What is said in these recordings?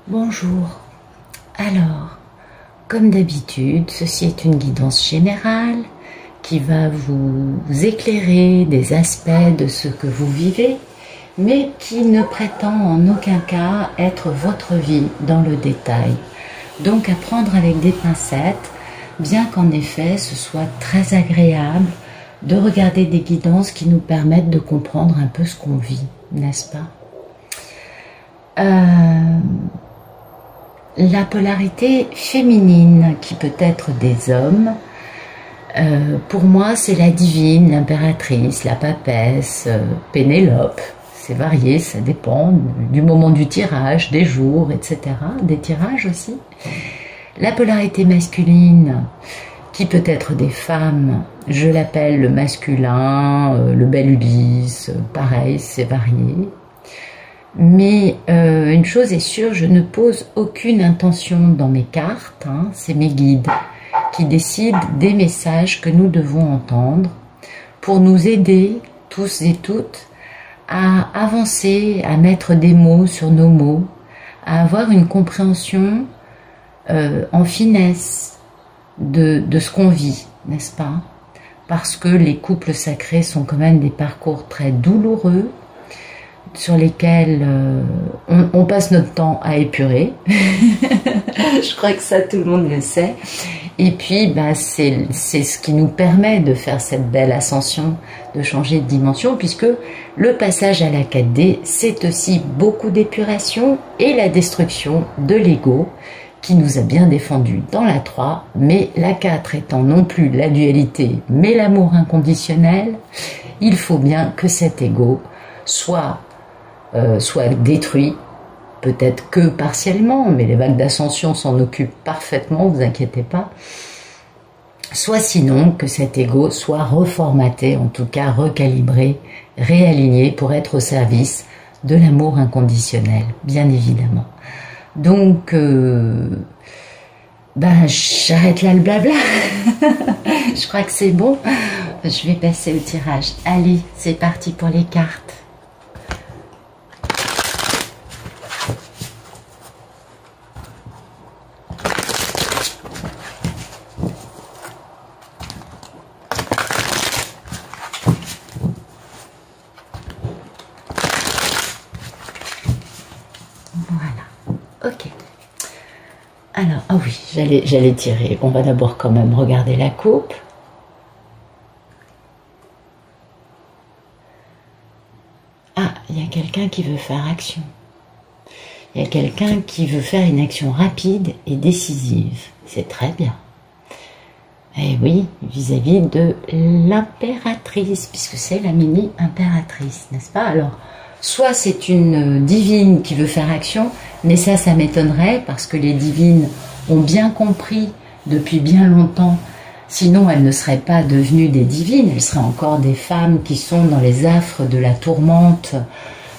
Bonjour. Alors, comme d'habitude, ceci est une guidance générale qui va vous éclairer des aspects de ce que vous vivez, mais qui ne prétend en aucun cas être votre vie dans le détail. Donc à prendre avec des pincettes, bien qu'en effet ce soit très agréable de regarder des guidances qui nous permettent de comprendre un peu ce qu'on vit, n'est-ce pas? La polarité féminine qui peut être des hommes, pour moi c'est la divine, l'impératrice, la papesse, Pénélope. C'est varié, ça dépend du moment du tirage, des jours, etc. Des tirages aussi. La polarité masculine qui peut être des femmes, je l'appelle le masculin, le bel Ulysse, pareil, c'est varié. Mais une chose est sûre, je ne pose aucune intention dans mes cartes, hein, c'est mes guides qui décident des messages que nous devons entendre pour nous aider, tous et toutes, à avancer, à mettre des mots sur nos mots, à avoir une compréhension en finesse de ce qu'on vit, n'est-ce pas? Parce que les couples sacrés sont quand même des parcours très douloureux, sur lesquels on passe notre temps à épurer. Je crois que ça tout le monde le sait. Et puis c'est ce qui nous permet de faire cette belle ascension, de changer de dimension, puisque le passage à la 4D, c'est aussi beaucoup d'épuration et la destruction de l'ego qui nous a bien défendu dans la 3, mais la 4 étant non plus la dualité, mais l'amour inconditionnel, il faut bien que cet ego soit détruit, peut-être que partiellement, mais les vagues d'ascension s'en occupent parfaitement, vous inquiétez pas, soit sinon que cet ego soit reformaté, en tout cas recalibré, réaligné pour être au service de l'amour inconditionnel, bien évidemment. Donc, j'arrête là le blabla. Je crois que c'est bon. Je vais passer au tirage. Allez, c'est parti pour les cartes. Ok. Alors, ah oui, j'allais tirer. On va d'abord quand même regarder la coupe. Ah, il y a quelqu'un qui veut faire action. Il y a quelqu'un qui veut faire une action rapide et décisive. C'est très bien. Eh oui, vis-à-vis de l'impératrice, puisque c'est la mini-impératrice, n'est-ce pas? Alors, soit c'est une divine qui veut faire action, mais ça m'étonnerait parce que les divines ont bien compris depuis bien longtemps, sinon elles ne seraient pas devenues des divines, elles seraient encore des femmes qui sont dans les affres de la tourmente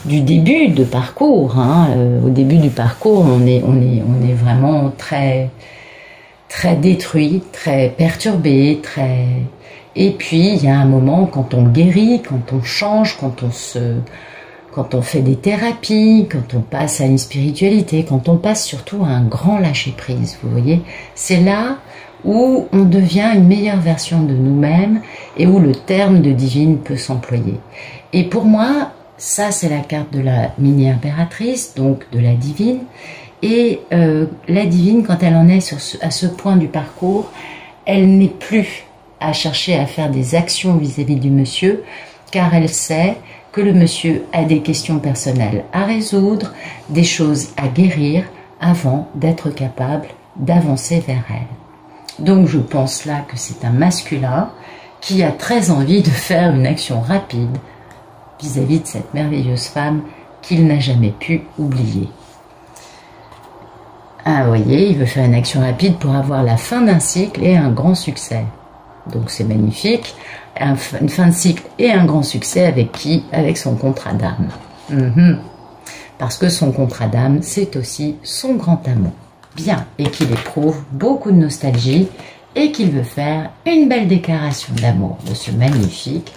du début de parcours. Hein. Au début du parcours, on est vraiment très, très détruit, très perturbé, très... Et puis il y a un moment quand on guérit, quand on change, quand on fait des thérapies, quand on passe à une spiritualité, quand on passe surtout à un grand lâcher-prise, vous voyez, c'est là où on devient une meilleure version de nous-mêmes et où le terme de divine peut s'employer. Et pour moi, ça c'est la carte de la mini-impératrice, donc de la divine, et la divine, quand elle en est à ce point du parcours, elle n'est plus à chercher à faire des actions vis-à-vis du monsieur, car elle sait que le monsieur a des questions personnelles à résoudre, des choses à guérir avant d'être capable d'avancer vers elle. Donc je pense là que c'est un masculin qui a très envie de faire une action rapide vis-à-vis de cette merveilleuse femme qu'il n'a jamais pu oublier. Ah, vous voyez, il veut faire une action rapide pour avoir la fin d'un cycle et un grand succès. Donc c'est magnifique. Une fin de cycle et un grand succès avec qui? Avec son contrat d'âme. Parce que son contrat d'âme, c'est aussi son grand amour. Bien, et qu'il éprouve beaucoup de nostalgie et qu'il veut faire une belle déclaration d'amour. Monsieur magnifique.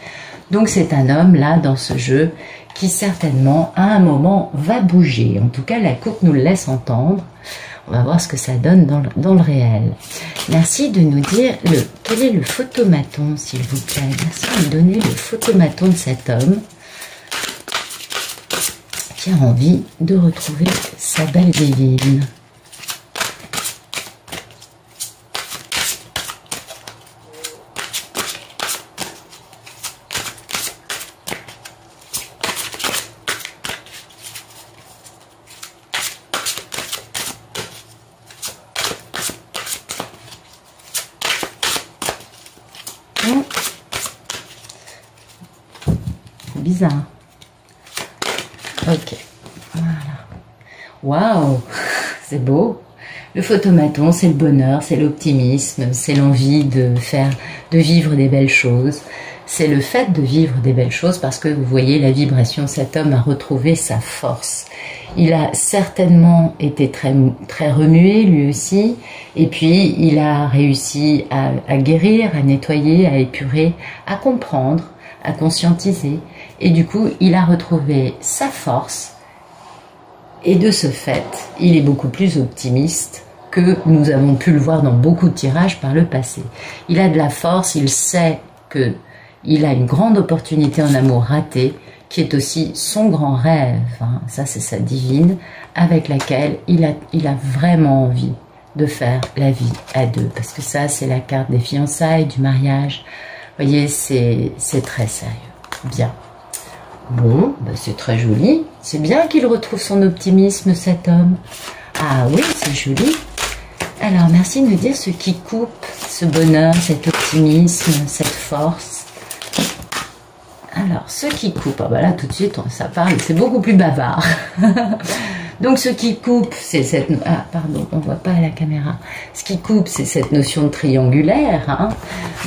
Donc c'est un homme là dans ce jeu qui certainement, à un moment, va bouger. En tout cas, la coupe nous le laisse entendre. On va voir ce que ça donne dans le réel. Merci de nous dire quel est le photomaton, s'il vous plaît. Merci de nous donner le photomaton de cet homme qui a envie de retrouver sa belle divine. Bizarre. Ok, voilà. Waouh, c'est beau. Le photomaton, c'est le bonheur, c'est l'optimisme, c'est l'envie de vivre des belles choses. C'est le fait de vivre des belles choses parce que vous voyez la vibration, cet homme a retrouvé sa force. Il a certainement été très remué lui aussi, et puis il a réussi à guérir, à nettoyer, à épurer, à comprendre, à conscientiser, et du coup il a retrouvé sa force, et de ce fait il est beaucoup plus optimiste que nous avons pu le voir dans beaucoup de tirages par le passé. Il a de la force, il sait que il a une grande opportunité en amour raté, qui est aussi son grand rêve, hein. Ça c'est sa divine, avec laquelle il a vraiment envie de faire la vie à deux, parce que ça c'est la carte des fiançailles, du mariage. Vous voyez, c'est très sérieux. Bien. Bon, ben c'est très joli. C'est bien qu'il retrouve son optimisme, cet homme. Ah oui, c'est joli. Alors, merci de nous dire ce qui coupe ce bonheur, cet optimisme, cette force. Alors, ce qui coupe, ah ben là tout de suite ça parle, c'est beaucoup plus bavard. Donc ce qui coupe, c'est cette... Ah pardon, on voit pas à la caméra. Ce qui coupe, c'est cette notion de triangulaire. Hein.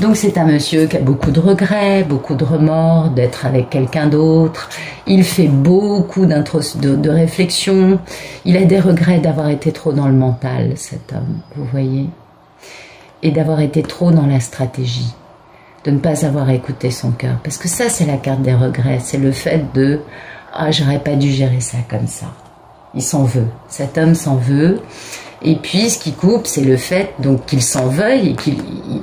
Donc c'est un monsieur qui a beaucoup de regrets, beaucoup de remords, d'être avec quelqu'un d'autre. Il fait beaucoup de réflexions. Il a des regrets d'avoir été trop dans le mental, cet homme, vous voyez. Et d'avoir été trop dans la stratégie. De ne pas avoir écouté son cœur. Parce que ça, c'est la carte des regrets. C'est le fait de « Ah, j'aurais pas dû gérer ça comme ça ». Il s'en veut. Cet homme s'en veut. Et puis, ce qui coupe, c'est le fait donc qu'il s'en veuille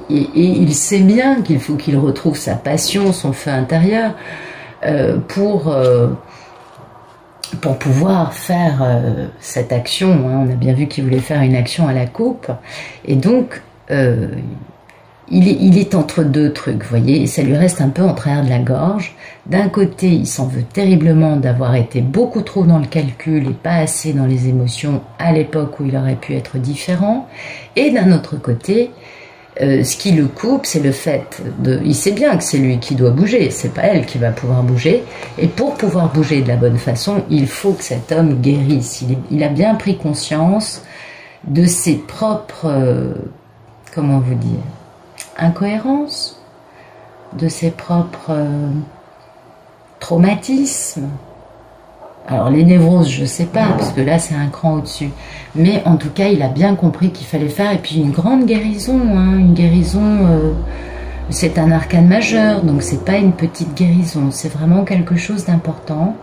et il sait bien qu'il faut qu'il retrouve sa passion, son feu intérieur pour pouvoir faire cette action. Hein. On a bien vu qu'il voulait faire une action à la coupe. Et donc... il est entre deux trucs, vous voyez, et ça lui reste un peu en travers de la gorge. D'un côté, il s'en veut terriblement d'avoir été beaucoup trop dans le calcul et pas assez dans les émotions à l'époque où il aurait pu être différent. Et d'un autre côté, ce qui le coupe, c'est le fait de... Il sait bien que c'est lui qui doit bouger, c'est pas elle qui va pouvoir bouger. Et pour pouvoir bouger de la bonne façon, il faut que cet homme guérisse. Il a bien pris conscience de ses propres... comment vous dire, incohérences, de ses propres traumatismes. Alors les névroses, je sais pas, parce que là c'est un cran au-dessus. Mais en tout cas, il a bien compris qu'il fallait faire, et puis une grande guérison, hein, une guérison, c'est un arcane majeur, donc c'est pas une petite guérison, c'est vraiment quelque chose d'important.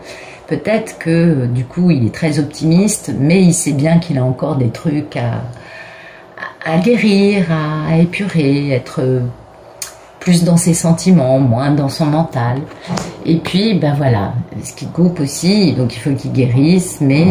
Peut-être que du coup il est très optimiste, mais il sait bien qu'il a encore des trucs à guérir, à épurer, être plus dans ses sentiments, moins dans son mental. Et puis, ben voilà, ce qui coupe aussi, donc il faut qu'il guérisse, mais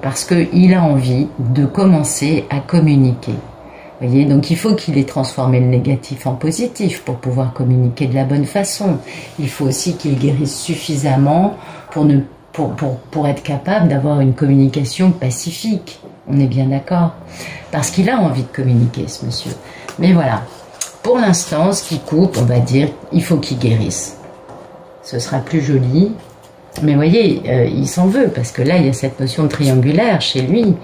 parce qu'il a envie de commencer à communiquer. Vous voyez, donc il faut qu'il ait transformé le négatif en positif pour pouvoir communiquer de la bonne façon. Il faut aussi qu'il guérisse suffisamment pour être capable d'avoir une communication pacifique. On est bien d'accord. Parce qu'il a envie de communiquer, ce monsieur. Mais voilà. Pour l'instant, ce qui coupe, on va dire, il faut qu'il guérisse. Ce sera plus joli. Mais vous voyez, il s'en veut, parce que là, il y a cette notion de triangulaire chez lui.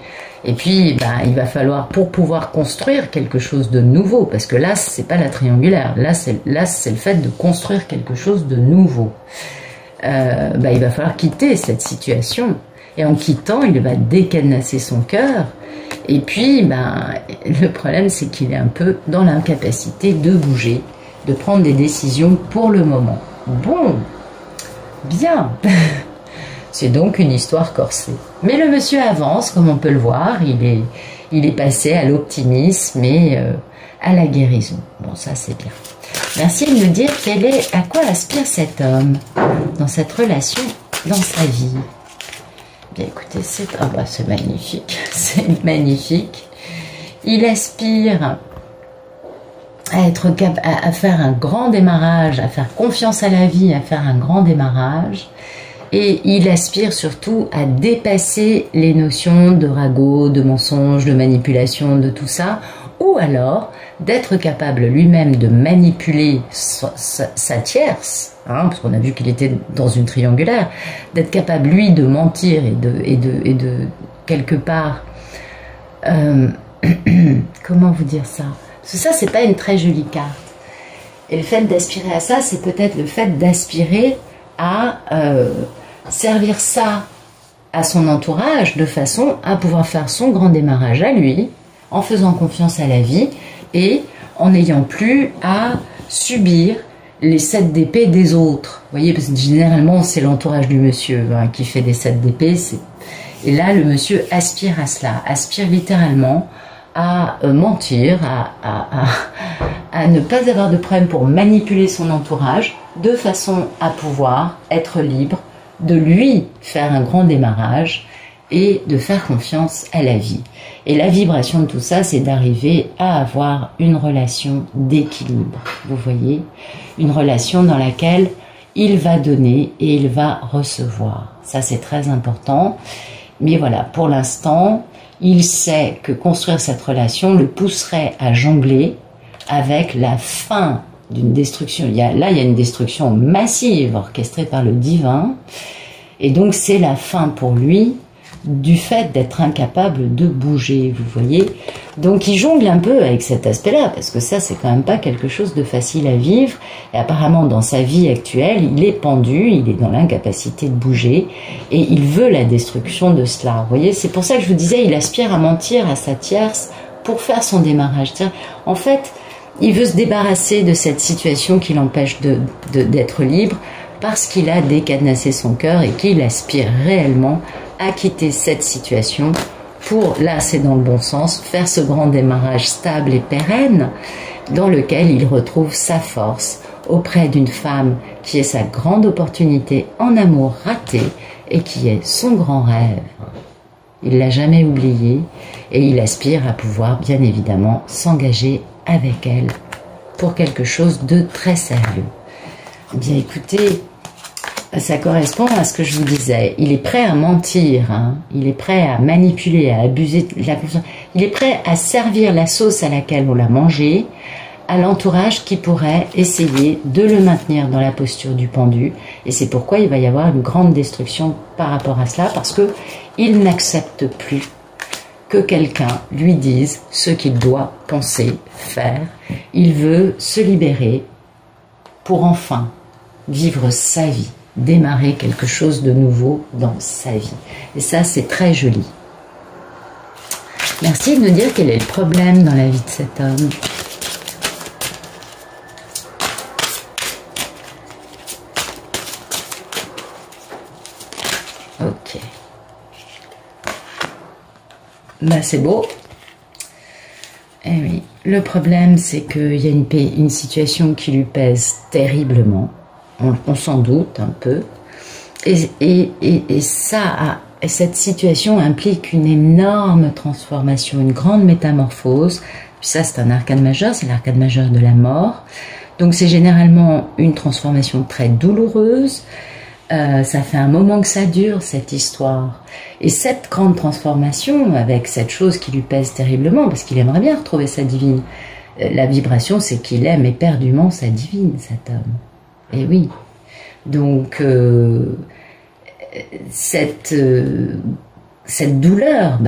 Et puis, ben, il va falloir, pour pouvoir construire quelque chose de nouveau, parce que là, c'est pas la triangulaire. Là, c'est le fait de construire quelque chose de nouveau. Ben, il va falloir quitter cette situation. Et en quittant, il va décadenasser son cœur. Et puis, ben, le problème, c'est qu'il est un peu dans l'incapacité de bouger, de prendre des décisions pour le moment. Bon, bien. C'est donc une histoire corsée. Mais le monsieur avance, comme on peut le voir, il est passé à l'optimisme et à la guérison. Bon, ça c'est bien. Merci de nous dire à quoi aspire cet homme dans cette relation, dans sa vie. Bien écoutez, c'est magnifique, c'est magnifique. Il aspire à faire un grand démarrage, à faire confiance à la vie, à faire un grand démarrage. Et il aspire surtout à dépasser les notions de ragot, de mensonge, de manipulation, de tout ça, ou alors d'être capable lui-même de manipuler sa tierce, hein, parce qu'on a vu qu'il était dans une triangulaire, d'être capable lui de mentir et de quelque part, comment vous dire ça? Parce que ça c'est pas une très jolie carte. Et le fait d'aspirer à ça, c'est peut-être le fait d'aspirer à servir ça à son entourage de façon à pouvoir faire son grand démarrage à lui, en faisant confiance à la vie et en n'ayant plus à subir les 7 d'épée des autres. Vous voyez, parce que généralement c'est l'entourage du monsieur qui fait des 7 d'épée. Et là le monsieur aspire à cela, aspire littéralement à mentir, à ne pas avoir de problème pour manipuler son entourage de façon à pouvoir être libre de lui faire un grand démarrage et de faire confiance à la vie. Et la vibration de tout ça, c'est d'arriver à avoir une relation d'équilibre. Vous voyez, une relation dans laquelle il va donner et il va recevoir. Ça, c'est très important. Mais voilà, pour l'instant, il sait que construire cette relation le pousserait à jongler avec la fin d'une destruction. Il y a une destruction massive orchestrée par le divin. Et donc, c'est la fin pour lui du fait d'être incapable de bouger, vous voyez. Donc il jongle un peu avec cet aspect-là, parce que ça c'est quand même pas quelque chose de facile à vivre, et apparemment dans sa vie actuelle, il est pendu, il est dans l'incapacité de bouger, et il veut la destruction de cela, vous voyez. C'est pour ça que je vous disais, il aspire à mentir à sa tierce pour faire son démarrage. En fait, il veut se débarrasser de cette situation qui l'empêche d'être libre, parce qu'il a décadenassé son cœur et qu'il aspire réellement à quitter cette situation pour, là c'est dans le bon sens, faire ce grand démarrage stable et pérenne dans lequel il retrouve sa force auprès d'une femme qui est sa grande opportunité en amour raté et qui est son grand rêve. Il l'a jamais oublié et il aspire à pouvoir bien évidemment s'engager avec elle pour quelque chose de très sérieux. Bien écoutez, ça correspond à ce que je vous disais. Il est prêt à mentir, hein. Il est prêt à manipuler, à abuser de la confiance. Il est prêt à servir la sauce à laquelle on l'a mangé à l'entourage qui pourrait essayer de le maintenir dans la posture du pendu. Et c'est pourquoi il va y avoir une grande destruction par rapport à cela, parce que il n'accepte plus que quelqu'un lui dise ce qu'il doit penser, faire. Il veut se libérer pour enfin vivre sa vie, démarrer quelque chose de nouveau dans sa vie. Et ça, c'est très joli. Merci de nous dire quel est le problème dans la vie de cet homme. Ok. Ben, c'est beau. Eh oui. Le problème, c'est qu'il y a une situation qui lui pèse terriblement. On s'en doute un peu. Et cette situation implique une énorme transformation, une grande métamorphose. Puis ça, c'est un arcane majeur, c'est l'arcane majeur de la mort. Donc c'est généralement une transformation très douloureuse. Ça fait un moment que ça dure, cette histoire. Et cette grande transformation, avec cette chose qui lui pèse terriblement, parce qu'il aimerait bien retrouver sa divine, la vibration, c'est qu'il aime éperdument sa divine, cet homme. Et oui. Donc, cette douleur,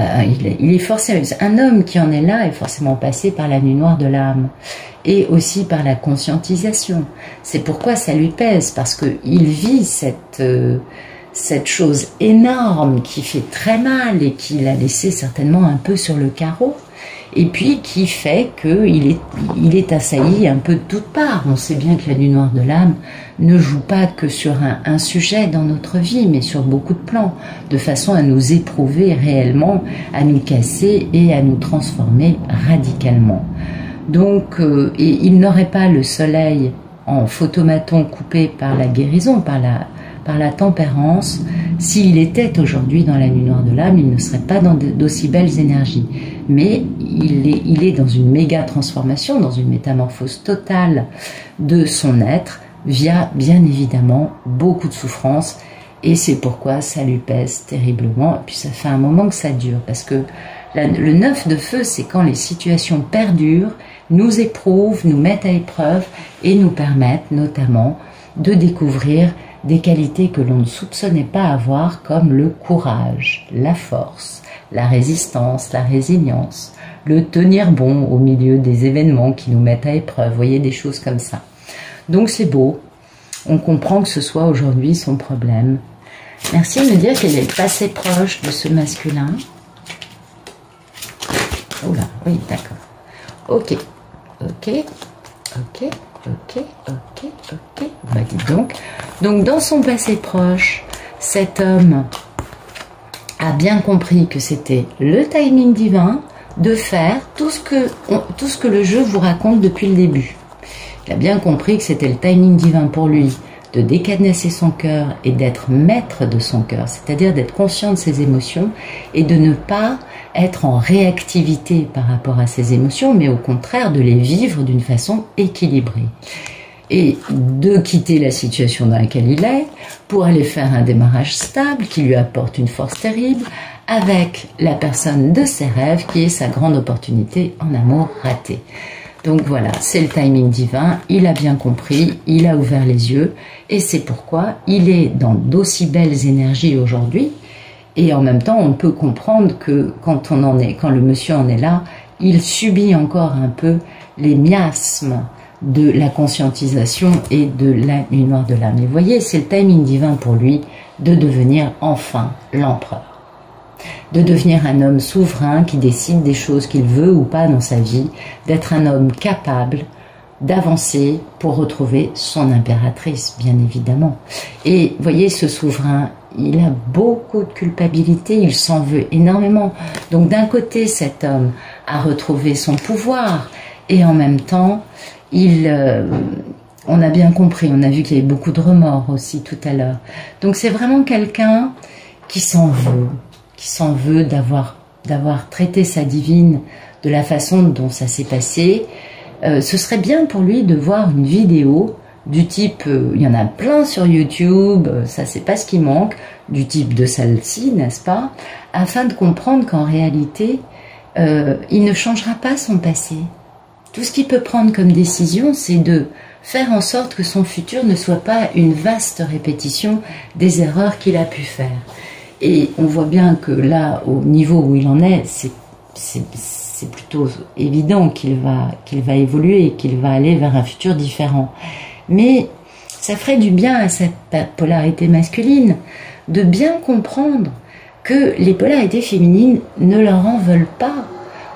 il est forcément... Un homme qui en est là est forcément passé par la nuit noire de l'âme. Et aussi par la conscientisation. C'est pourquoi ça lui pèse, parce qu'il vit cette chose énorme qui fait très mal et qui l'a laissé certainement un peu sur le carreau. et puis qui fait qu'il est assailli un peu de toutes parts. On sait bien que la nuit noire de l'âme ne joue pas que sur un sujet dans notre vie, mais sur beaucoup de plans, de façon à nous éprouver réellement, à nous casser et à nous transformer radicalement. Donc, et il n'aurait pas le soleil en photomaton coupé par la guérison, par la tempérance. S'il était aujourd'hui dans la nuit noire de l'âme, il ne serait pas dans d'aussi belles énergies. Mais il est dans une méga transformation, dans une métamorphose totale de son être, via bien évidemment beaucoup de souffrance. Et c'est pourquoi ça lui pèse terriblement. Et puis ça fait un moment que ça dure, parce que le 9 de feu, c'est quand les situations perdurent, nous éprouvent, nous mettent à épreuve et nous permettent notamment de découvrir des qualités que l'on ne soupçonnait pas avoir, comme le courage, la force, la résistance, la résilience, le tenir bon au milieu des événements qui nous mettent à épreuve. Vous voyez, des choses comme ça. Donc c'est beau. On comprend que ce soit aujourd'hui son problème. Merci de me dire qu'elle est passée proche de ce masculin. Oula, oui, d'accord. Ok, ok, ok, ok, ok, ok. Bah dites donc. Donc dans son passé proche, cet homme a bien compris que c'était le timing divin de faire tout ce que le jeu vous raconte depuis le début. Il a bien compris que c'était le timing divin pour lui de décadenasser son cœur et d'être maître de son cœur, c'est-à-dire d'être conscient de ses émotions et de ne pas être en réactivité par rapport à ses émotions, mais au contraire de les vivre d'une façon équilibrée. Et de quitter la situation dans laquelle il est pour aller faire un démarrage stable qui lui apporte une force terrible avec la personne de ses rêves qui est sa grande opportunité en amour raté. Donc voilà, c'est le timing divin, il a bien compris, il a ouvert les yeux et c'est pourquoi il est dans d'aussi belles énergies aujourd'hui. Et en même temps, on peut comprendre que quand le monsieur en est là, il subit encore un peu les miasmes de la conscientisation et de la nuit noire de l'âme. Et vous voyez, c'est le timing divin pour lui de devenir enfin l'empereur. De devenir un homme souverain qui décide des choses qu'il veut ou pas dans sa vie, d'être un homme capable d'avancer pour retrouver son impératrice, bien évidemment. Et voyez, ce souverain, il a beaucoup de culpabilité, il s'en veut énormément. Donc d'un côté, cet homme a retrouvé son pouvoir et en même temps, on a bien compris, on a vu qu'il y avait beaucoup de remords aussi tout à l'heure. Donc c'est vraiment quelqu'un qui s'en veut d'avoir traité sa divine de la façon dont ça s'est passé. Ce serait bien pour lui de voir une vidéo du type, il y en a plein sur YouTube, ça c'est pas ce qui manque, du type de celle-ci, n'est-ce pas, afin de comprendre qu'en réalité, il ne changera pas son passé. Tout ce qu'il peut prendre comme décision, c'est de faire en sorte que son futur ne soit pas une vaste répétition des erreurs qu'il a pu faire. Et on voit bien que là, au niveau où il en est, c'est plutôt évident qu'il va évoluer, qu'il va aller vers un futur différent. Mais ça ferait du bien à cette polarité masculine de bien comprendre que les polarités féminines ne leur en veulent pas.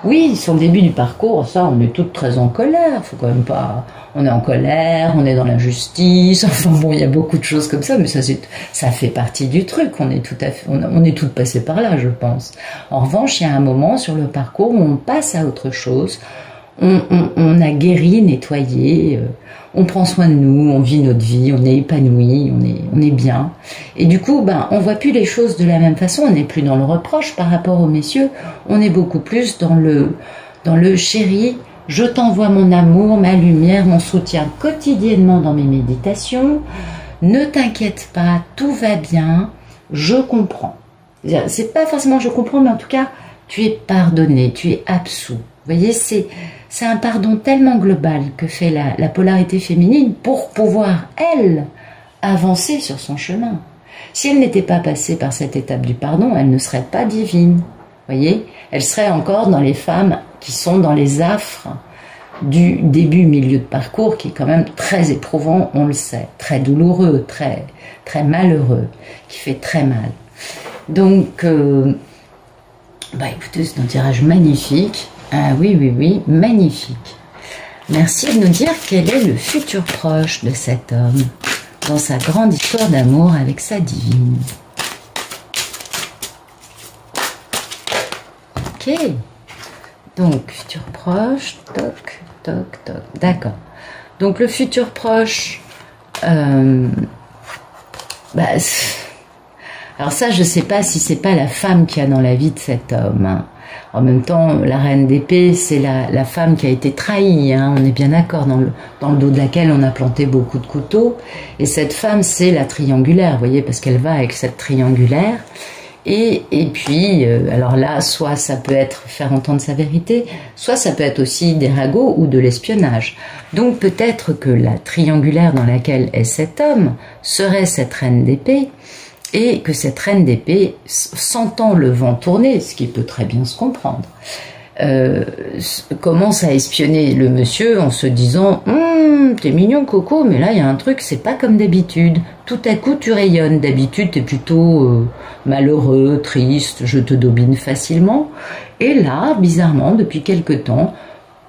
Oui, sur le début du parcours, ça, on est toutes très en colère, faut quand même pas... On est en colère, on est dans l'injustice, enfin bon, il y a beaucoup de choses comme ça, mais ça fait partie du truc, on est toutes passées par là, je pense. En revanche, il y a un moment sur le parcours où on passe à autre chose, on a guéri, nettoyé, on prend soin de nous, on vit notre vie, on est épanoui, on est bien. Et du coup, on voit plus les choses de la même façon, on n'est plus dans le reproche par rapport aux messieurs, on est beaucoup plus dans le chéri, je t'envoie mon amour, ma lumière, mon soutien quotidiennement dans mes méditations. Ne t'inquiète pas, tout va bien, je comprends. C'est pas forcément je comprends, mais en tout cas, tu es pardonné, tu es absous. Vous voyez, c'est un pardon tellement global que fait la polarité féminine pour pouvoir, elle, avancer sur son chemin. Si elle n'était pas passée par cette étape du pardon, elle ne serait pas divine. Voyez, elle serait encore dans les femmes qui sont dans les affres du début-milieu de parcours, qui est quand même très éprouvant, on le sait, très douloureux, très, très malheureux, qui fait très mal. Donc, écoutez, c'est un tirage magnifique. Ah oui, oui, oui, magnifique. Merci de nous dire quel est le futur proche de cet homme dans sa grande histoire d'amour avec sa divine. Ok. Donc, futur proche, toc, toc, toc. D'accord. Donc, le futur proche... alors ça, je ne sais pas si c'est pas la femme qu'il y a dans la vie de cet homme. Hein. En même temps, la reine d'épée, c'est la femme qui a été trahie. Hein. On est bien d'accord, dans le dos de laquelle on a planté beaucoup de couteaux. Et cette femme, c'est la triangulaire, vous voyez, parce qu'elle va avec cette triangulaire. Et puis, alors là, soit ça peut être faire entendre sa vérité, soit ça peut être aussi des ragots ou de l'espionnage. Donc peut-être que la triangulaire dans laquelle est cet homme serait cette reine d'épée, et que cette reine d'épée, sentant le vent tourner, ce qui peut très bien se comprendre, commence à espionner le monsieur en se disant t'es mignon Coco, mais là il y a un truc, c'est pas comme d'habitude. Tout à coup tu rayonnes. D'habitude t'es plutôt malheureux, triste, je te domine facilement. Et là, bizarrement, depuis quelque temps,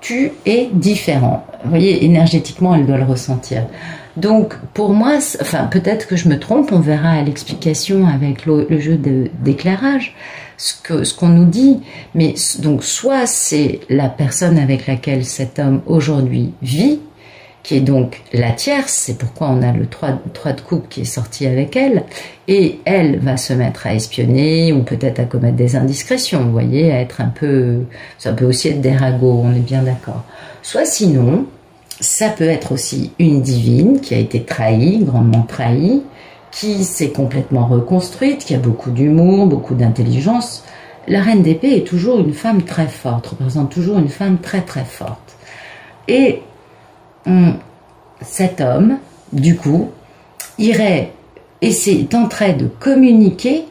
tu es différent. Vous voyez, énergétiquement, elle doit le ressentir. Donc, pour moi, enfin, peut-être que je me trompe, on verra à l'explication avec le jeu d'éclairage ce qu'on nous dit. Mais donc, soit c'est la personne avec laquelle cet homme aujourd'hui vit, qui est donc la tierce, c'est pourquoi on a le 3 de coupe qui est sorti avec elle, et elle va se mettre à espionner, ou peut-être à commettre des indiscrétions, vous voyez, à être un peu... Ça peut aussi être des ragots, on est bien d'accord. Soit sinon, ça peut être aussi une divine qui a été trahie, grandement trahie, qui s'est complètement reconstruite, qui a beaucoup d'humour, beaucoup d'intelligence. La reine d'épée est toujours une femme très forte, représente toujours une femme très très forte. Et cet homme, du coup, tenterait de communiquer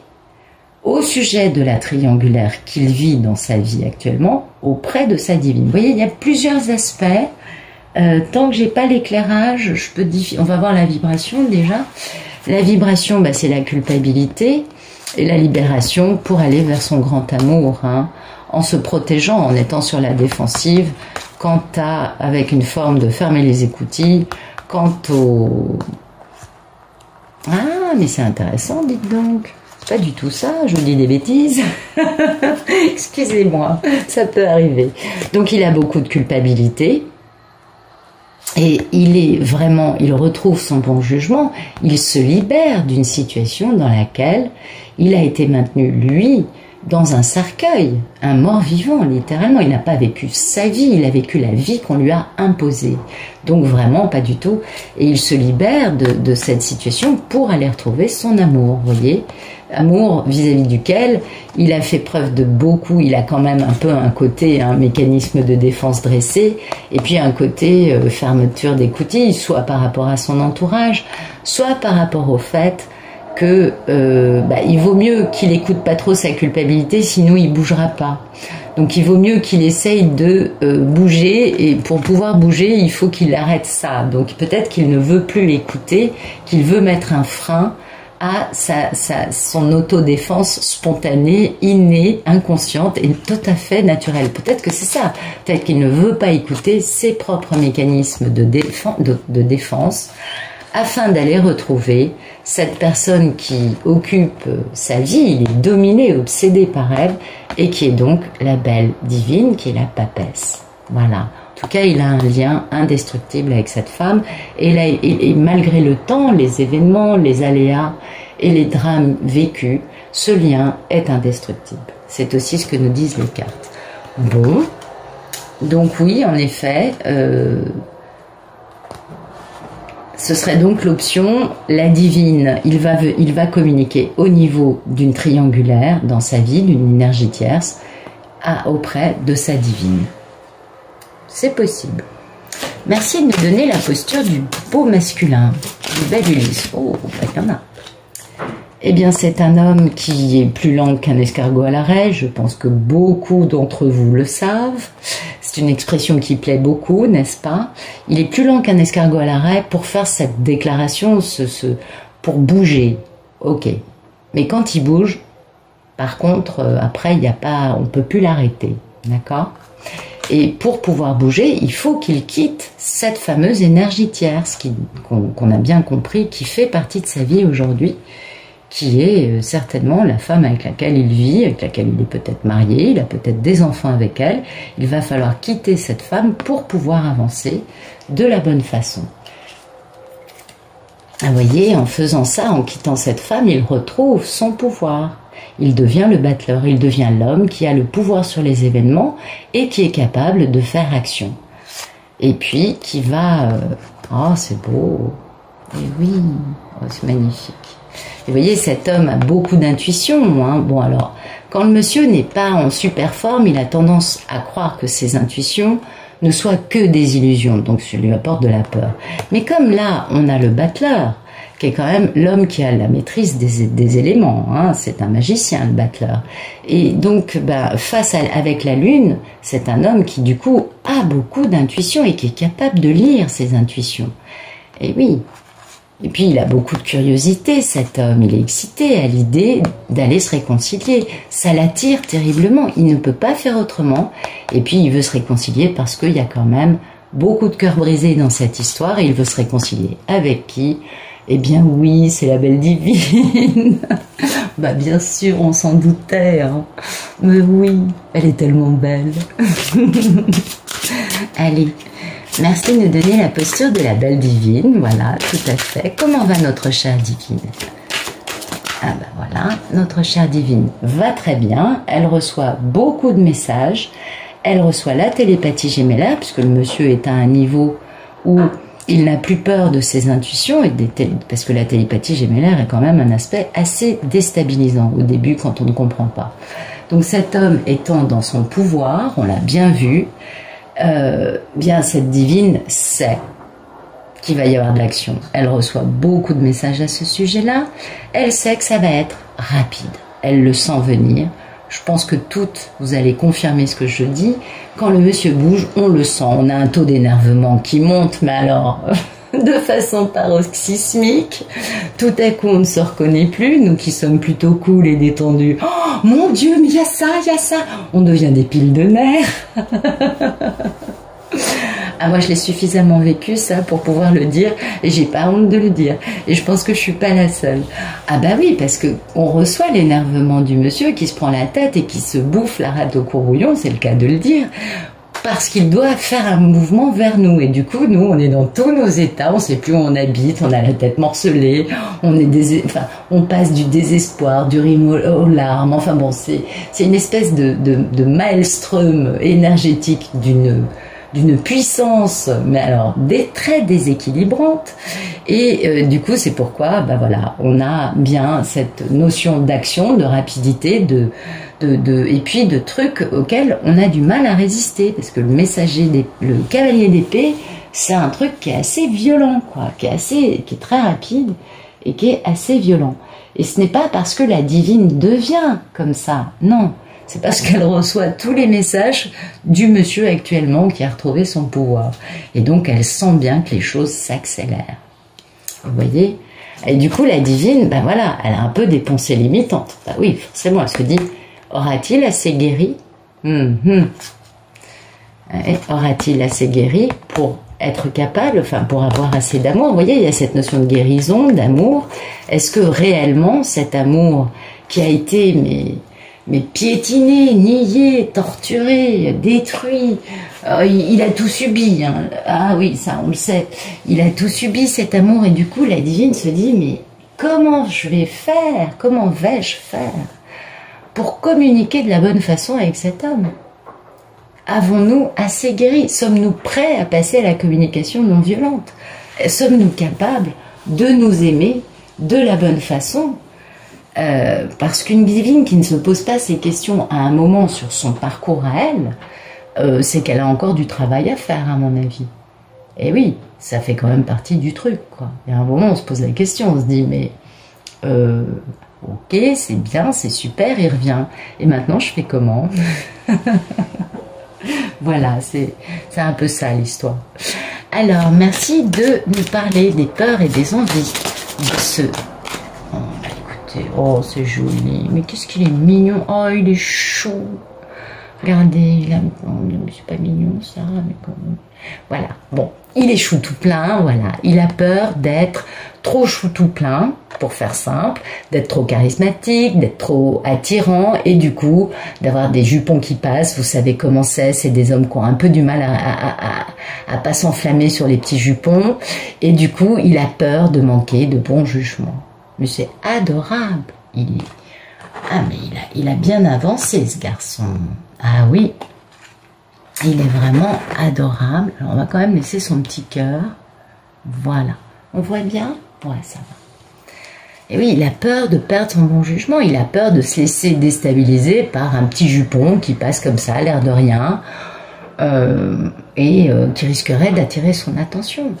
au sujet de la triangulaire qu'il vit dans sa vie actuellement auprès de sa divine. Vous voyez, il y a plusieurs aspects. Tant que j'ai pas l'éclairage, on va voir la vibration déjà. La vibration, c'est la culpabilité et la libération pour aller vers son grand amour, hein, en se protégeant, en étant sur la défensive, avec une forme de fermer les écoutilles, Ah, mais c'est intéressant, dites donc. C'est pas du tout ça, je vous dis des bêtises. Excusez-moi, ça peut arriver. Donc il a beaucoup de culpabilité. Et il retrouve son bon jugement, il se libère d'une situation dans laquelle il a été maintenu, lui, dans un cercueil, un mort-vivant, littéralement. Il n'a pas vécu sa vie, il a vécu la vie qu'on lui a imposée. Donc vraiment pas du tout. Et il se libère de cette situation pour aller retrouver son amour, vous voyez. Amour vis-à-vis duquel il a fait preuve de beaucoup, il a quand même un peu un côté, un mécanisme de défense dressé, et puis un côté fermeture d'écoutille, soit par rapport à son entourage, soit par rapport au fait que il vaut mieux qu'il écoute pas trop sa culpabilité, sinon il bougera pas. Donc il vaut mieux qu'il essaye de bouger, et pour pouvoir bouger, il faut qu'il arrête ça. Donc peut-être qu'il ne veut plus l'écouter, qu'il veut mettre un frein à son autodéfense spontanée, innée, inconsciente et tout à fait naturelle. Peut-être que c'est ça. Peut-être qu'il ne veut pas écouter ses propres mécanismes de défense afin d'aller retrouver cette personne qui occupe sa vie, il est dominé, obsédé par elle, et qui est donc la belle divine, qui est la papesse. Voilà. En tout cas, il a un lien indestructible avec cette femme, et malgré le temps, les événements, les aléas et les drames vécus, ce lien est indestructible. C'est aussi ce que nous disent les cartes. Bon, donc oui, en effet, ce serait donc l'option, la divine, il va communiquer au niveau d'une triangulaire dans sa vie, d'une énergie tierce, auprès de sa divine. C'est possible. Merci de nous donner la posture du beau masculin, du bel Ulysse. Oh, il y en a. Eh bien, c'est un homme qui est plus lent qu'un escargot à l'arrêt. Je pense que beaucoup d'entre vous le savent. C'est une expression qui plaît beaucoup, n'est-ce pas? Il est plus lent qu'un escargot à l'arrêt pour faire cette déclaration, pour bouger. Ok. Mais quand il bouge, par contre, après, on ne peut plus l'arrêter. D'accord? Et pour pouvoir bouger, il faut qu'il quitte cette fameuse énergie tierce qu'on a bien compris, qui fait partie de sa vie aujourd'hui, qui est certainement la femme avec laquelle il vit, avec laquelle il est peut-être marié, il a peut-être des enfants avec elle. Il va falloir quitter cette femme pour pouvoir avancer de la bonne façon. Vous voyez, en faisant ça, en quittant cette femme, il retrouve son pouvoir. Il devient le battleur, il devient l'homme qui a le pouvoir sur les événements et qui est capable de faire action. Et puis, qui va... Oh, c'est beau. Et oui, oh, c'est magnifique. Et vous voyez, cet homme a beaucoup d'intuition. Hein. Bon, alors, quand le monsieur n'est pas en super forme, il a tendance à croire que ses intuitions ne soient que des illusions. Donc, ça lui apporte de la peur. Mais comme là, on a le battleur, qui est quand même l'homme qui a la maîtrise des éléments. Hein. C'est un magicien, le battleur. Et donc, avec la Lune, c'est un homme qui, du coup, a beaucoup d'intuition et qui est capable de lire ses intuitions. Et oui. Et puis, il a beaucoup de curiosité, cet homme. Il est excité à l'idée d'aller se réconcilier. Ça l'attire terriblement. Il ne peut pas faire autrement. Et puis, il veut se réconcilier parce qu'il y a quand même beaucoup de cœurs brisés dans cette histoire. Et il veut se réconcilier avec qui ? Eh bien oui, c'est la belle divine. Bah bien sûr, on s'en doutait. Hein. Mais oui, elle est tellement belle. Allez, merci de nous donner la posture de la belle divine. Voilà, tout à fait. Comment va notre chère divine? Ah ben voilà, notre chère divine va très bien. Elle reçoit beaucoup de messages. Elle reçoit la télépathie gémellaire, puisque le monsieur est à un niveau où il n'a plus peur de ses intuitions, parce que la télépathie gémellaire est quand même un aspect assez déstabilisant au début quand on ne comprend pas. Donc cet homme étant dans son pouvoir, on l'a bien vu, bien cette divine sait qu'il va y avoir de l'action. Elle reçoit beaucoup de messages à ce sujet-là. Elle sait que ça va être rapide. Elle le sent venir. Je pense que toutes, vous allez confirmer ce que je dis. Quand le monsieur bouge, on le sent. On a un taux d'énervement qui monte, mais alors, de façon paroxysmique. Tout à coup, on ne se reconnaît plus. Nous qui sommes plutôt cool et détendus. Oh, mon Dieu, mais il y a ça, il y a ça. On devient des piles de nerfs. Ah, moi, je l'ai suffisamment vécu, ça, pour pouvoir le dire, et j'ai pas honte de le dire. Et je pense que je suis pas la seule. Ah bah oui, parce que on reçoit l'énervement du monsieur qui se prend la tête et qui se bouffe la rate au courouillon, c'est le cas de le dire, parce qu'il doit faire un mouvement vers nous. Et du coup, nous, on est dans tous nos états, on sait plus où on habite, on a la tête morcelée, on passe du désespoir, du rime aux larmes, enfin bon, c'est une espèce de maelstrom énergétique d'une puissance, mais alors très déséquilibrante. Et du coup, c'est pourquoi, voilà, on a bien cette notion d'action, de rapidité, et puis de trucs auxquels on a du mal à résister, parce que le cavalier d'épée, c'est un truc qui est assez violent, quoi, qui est très rapide et qui est assez violent. Et ce n'est pas parce que la divine devient comme ça, non. C'est parce qu'elle reçoit tous les messages du monsieur actuellement qui a retrouvé son pouvoir. Et donc, elle sent bien que les choses s'accélèrent. Vous voyez? Et du coup, la divine, voilà, elle a un peu des pensées limitantes. Oui, forcément, elle se dit, aura-t-il assez guéri? Aura-t-il assez guéri pour être capable, pour avoir assez d'amour? Vous voyez, il y a cette notion de guérison, d'amour. Est-ce que réellement, cet amour qui a été, mais piétiné, nié, torturé, détruit. Il a tout subi. Hein. Ah oui, ça, on le sait. Il a tout subi, cet amour. Et du coup, la divine se dit, mais comment vais-je faire pour communiquer de la bonne façon avec cet homme? Avons-nous assez guéri? Sommes-nous prêts à passer à la communication non violente? Sommes-nous capables de nous aimer de la bonne façon? Parce qu'une divine qui ne se pose pas ces questions à un moment sur son parcours à elle, c'est qu'elle a encore du travail à faire, à mon avis. Et oui, ça fait quand même partie du truc, quoi. Il y a un moment, on se pose la question, on se dit, mais ok, c'est bien, c'est super, il revient. Et maintenant, je fais comment? Voilà, c'est un peu ça l'histoire. Alors, merci de nous parler des peurs et des envies de ce... Oh, c'est joli. Mais qu'est-ce qu'il est mignon. Oh, il est chou. Regardez, il a... c'est pas mignon ça, mais comme... Voilà, bon, il est chou tout plein, voilà. Il a peur d'être trop chou tout plein, pour faire simple, d'être trop charismatique, d'être trop attirant, et du coup, d'avoir des jupons qui passent. Vous savez comment c'est des hommes qui ont un peu du mal à pas s'enflammer sur les petits jupons, et du coup, il a peur de manquer de bon jugement. Mais c'est adorable, ah mais il a bien avancé ce garçon. Ah oui, il est vraiment adorable. Alors on va quand même laisser son petit cœur. Voilà. On voit bien? Ouais, ça va. Et oui, il a peur de perdre son bon jugement. Il a peur de se laisser déstabiliser par un petit jupon qui passe comme ça, l'air de rien, qui risquerait d'attirer son attention.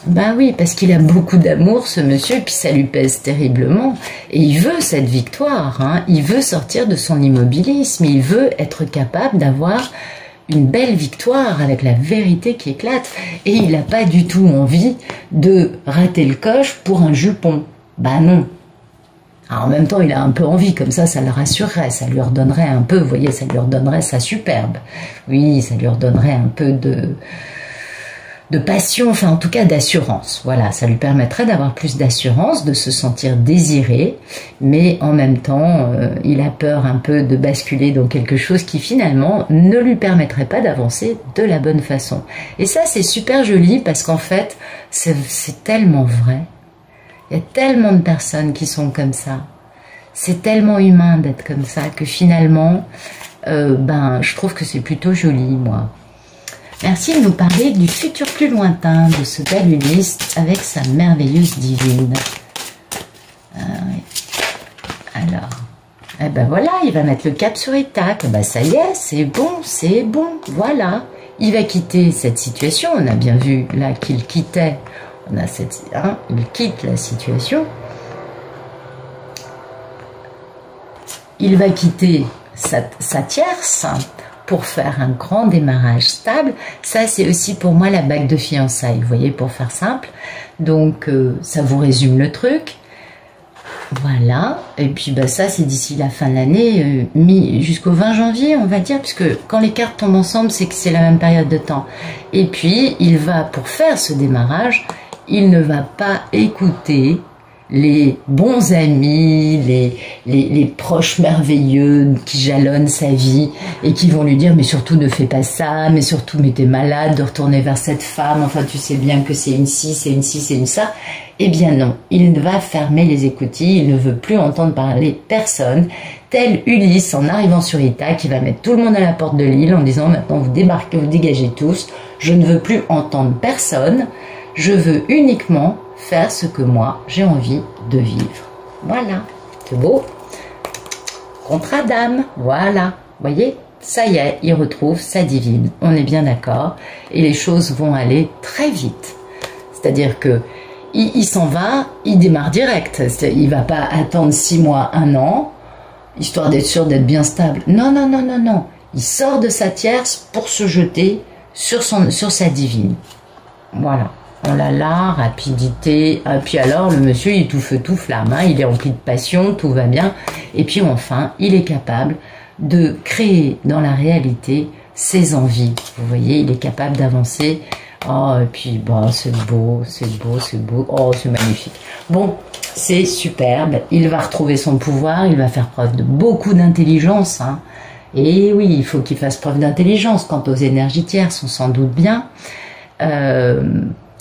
Ben oui, parce qu'il a beaucoup d'amour, ce monsieur, puis ça lui pèse terriblement. Et il veut cette victoire, hein. Il veut sortir de son immobilisme, il veut être capable d'avoir une belle victoire avec la vérité qui éclate. Et il n'a pas du tout envie de rater le coche pour un jupon. Ben non. Alors en même temps, il a un peu envie, comme ça le rassurerait, ça lui redonnerait un peu, vous voyez, ça lui redonnerait sa superbe. Oui, ça lui redonnerait un peu de passion, enfin en tout cas d'assurance. Voilà, ça lui permettrait d'avoir plus d'assurance, de se sentir désiré, mais en même temps, il a peur un peu de basculer dans quelque chose qui finalement ne lui permettrait pas d'avancer de la bonne façon. Et ça, c'est super joli parce qu'en fait, c'est tellement vrai. Il y a tellement de personnes qui sont comme ça. C'est tellement humain d'être comme ça que finalement, je trouve que c'est plutôt joli, moi. Merci de nous parler du futur plus lointain de ce bel Ulysse avec sa merveilleuse divine. Alors, eh ben voilà, il va mettre le cap sur Ithaque. Ben ça y est, c'est bon, voilà. Il va quitter cette situation. On a bien vu là qu'il quittait. Il quitte la situation. Il va quitter sa tierce pour faire un grand démarrage stable. Ça, c'est aussi pour moi la bague de fiançailles, vous voyez, pour faire simple. Donc, ça vous résume le truc. Voilà. Et puis, ça, c'est d'ici la fin de l'année, jusqu'au 20 janvier, on va dire, puisque quand les cartes tombent ensemble, c'est que c'est la même période de temps. Et puis, il va, pour faire ce démarrage, il ne va pas écouter les bons amis, les proches merveilleux qui jalonnent sa vie et qui vont lui dire mais surtout ne fais pas ça, mais surtout mais t'es malade de retourner vers cette femme, enfin tu sais bien que c'est une ci, c'est une ci, c'est une ça. Eh bien non, il va fermer les écoutilles, il ne veut plus entendre parler personne, tel Ulysse en arrivant sur Ithaque, il va mettre tout le monde à la porte de l'île en disant maintenant vous débarquez, vous dégagez tous, je ne veux plus entendre personne, je veux uniquement faire ce que moi j'ai envie de vivre. Voilà, c'est beau. Contrat d'âme, voilà. Voyez, ça y est, il retrouve sa divine. On est bien d'accord. Et les choses vont aller très vite. C'est-à-dire que il s'en va, il démarre direct. Il va pas attendre 6 mois, 1 an, histoire d'être sûr d'être bien stable. Non, non, non, non, non. Il sort de sa tierce pour se jeter sur sa divine. Voilà. Oh là là, rapidité. Et puis alors, le monsieur, il est tout feu, tout flamme. Hein, il est rempli de passion, tout va bien. Et puis enfin, il est capable de créer dans la réalité ses envies. Vous voyez, il est capable d'avancer. Oh, et puis, c'est beau, c'est beau, c'est beau. Oh, c'est magnifique. Bon, c'est superbe. Il va retrouver son pouvoir. Il va faire preuve de beaucoup d'intelligence. Hein. Et oui, il faut qu'il fasse preuve d'intelligence. Quant aux énergies tierces, on s'en doute bien.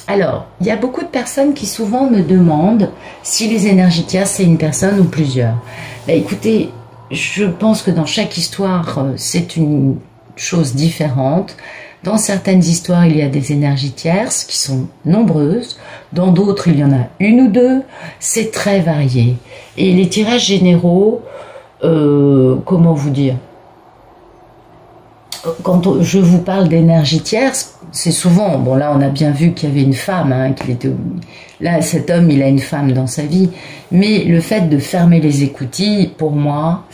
Alors, il y a beaucoup de personnes qui souvent me demandent si les énergies tierces, c'est une personne ou plusieurs. Écoutez, je pense que dans chaque histoire, c'est une chose différente. Dans certaines histoires, il y a des énergies tierces qui sont nombreuses. Dans d'autres, il y en a 1 ou 2. C'est très varié. Et les tirages généraux, comment vous dire ? Quand je vous parle d'énergie tierce, c'est souvent, bon là on a bien vu qu'il y avait une femme, hein, là cet homme il a une femme dans sa vie, mais le fait de fermer les écoutilles, pour moi,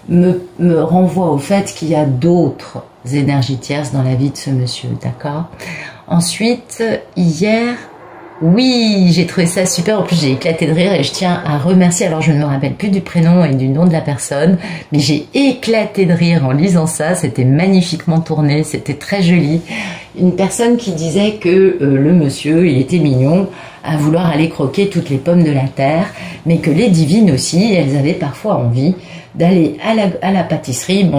me renvoie au fait qu'il y a d'autres énergies tierces dans la vie de ce monsieur, d'accord ? Ensuite, hier, Oui, j'ai trouvé ça super. En plus, j'ai éclaté de rire et je tiens à remercier. Alors, je ne me rappelle plus du prénom et du nom de la personne, mais j'ai éclaté de rire en lisant ça. C'était magnifiquement tourné, c'était très joli. Une personne qui disait que le monsieur, il était mignon à vouloir aller croquer toutes les pommes de la terre, mais que les divines aussi, elles avaient parfois envie d'aller à la pâtisserie,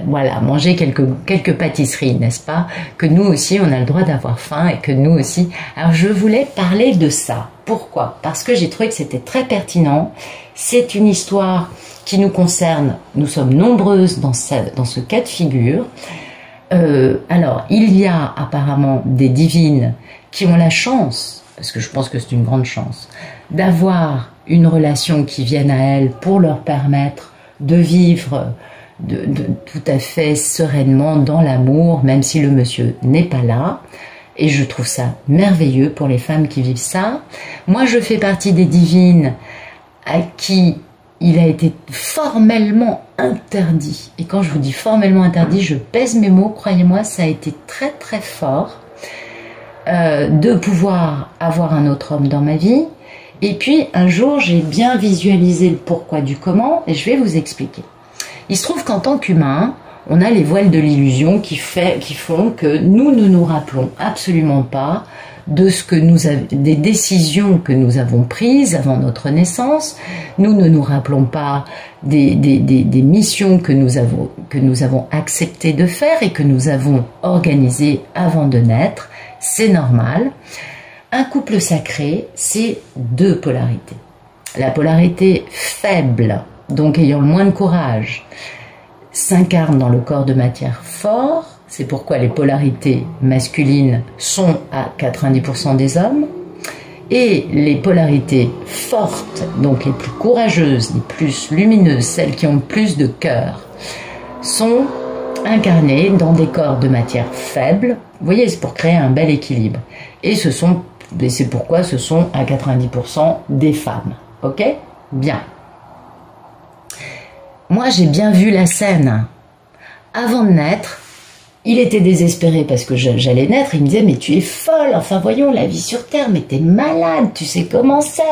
voilà, manger quelques pâtisseries, n'est-ce pas? Que nous aussi, on a le droit d'avoir faim et que nous aussi. Alors, je voulais parler de ça. Pourquoi? Parce que j'ai trouvé que c'était très pertinent. C'est une histoire qui nous concerne. Nous sommes nombreuses dans ce cas de figure. Alors, il y a apparemment des divines qui ont la chance, parce que je pense que c'est une grande chance, d'avoir une relation qui vienne à elles pour leur permettre de vivre tout à fait sereinement dans l'amour, même si le monsieur n'est pas là. Et je trouve ça merveilleux pour les femmes qui vivent ça. Moi, je fais partie des divines à qui il a été formellement interdit. Et quand je vous dis formellement interdit, je pèse mes mots, croyez-moi, ça a été très très fort de pouvoir avoir un autre homme dans ma vie. Et puis, un jour, j'ai bien visualisé le pourquoi du comment, et je vais vous expliquer. Il se trouve qu'en tant qu'humain, on a les voiles de l'illusion qui font que nous ne nous rappelons absolument pas de des décisions que nous avons prises avant notre naissance. Nous ne nous rappelons pas des missions que nous avons accepté de faire et que nous avons organisées avant de naître. C'est normal. Un couple sacré, c'est deux polarités. La polarité faible, donc ayant le moins de courage, s'incarne dans le corps de matière fort. C'est pourquoi les polarités masculines sont à 90% des hommes. Et les polarités fortes, donc les plus courageuses, les plus lumineuses, celles qui ont plus de cœur, sont incarnées dans des corps de matière faible. Vous voyez, c'est pour créer un bel équilibre. Et c'est pourquoi ce sont à 90% des femmes. Ok? Bien. Moi, j'ai bien vu la scène. Avant de naître, il était désespéré parce que j'allais naître. Il me disait, mais tu es folle. Enfin, voyons, la vie sur Terre, mais t'es malade. Tu sais comment c'est.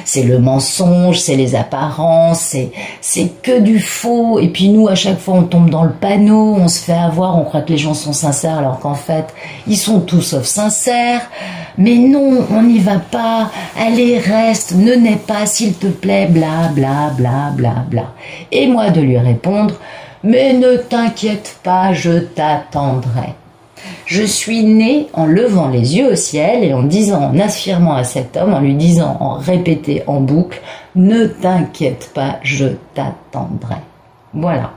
C'est le mensonge, c'est les apparences, c'est que du faux. Et puis nous, à chaque fois, on tombe dans le panneau, on se fait avoir, on croit que les gens sont sincères alors qu'en fait, ils sont tout sauf sincères. Mais non, on n'y va pas. Allez, reste, ne nais pas, s'il te plaît, bla, bla, bla, bla, bla. Et moi de lui répondre, mais ne t'inquiète pas, je t'attendrai. Je suis née en levant les yeux au ciel et en affirmant à cet homme, en lui disant, en répété en boucle, ne t'inquiète pas, je t'attendrai. Voilà.